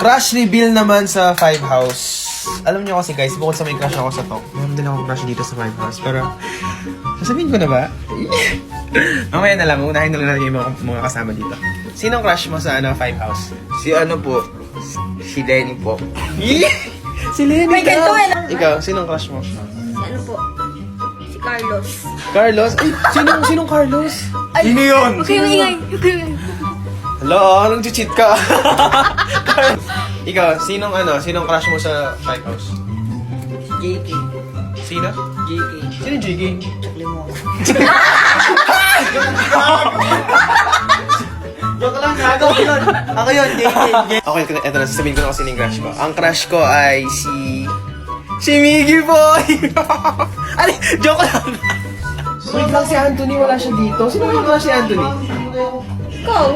Crush reveal naman sa Five House. Alam niyo kasi guys, bukod sa may crush ako sa Talk, meron din akong crush dito sa Five House. Pero, sasabihin ko na ba? Mamaya na lang, unahin na lang natin yung mga kasama dito. Sinong crush mo sa Five House? Si ano po? Si Lenny po. Si Lenny May daw! ganito Ikaw, sinong crush mo? Si ano po? Si Carlos. Carlos? Ay, sinong Carlos? Sino yun? Huwag kayo ingay. Huwag kayo ingay. Hello, anong cheat ka? Ikaw, sinong crush mo sa Five House? JK. Sino? JK. Sino JK? Limon. Joke lang, gago yun. Ako yun, JK. Okay, eto na, sasabihin ko na kasi yung crush ko. Ang crush ko ay si Miggy Boy! Ay, joke lang! Wait lang si Anthony, wala siya dito. Sino yung crush si Anthony? Go!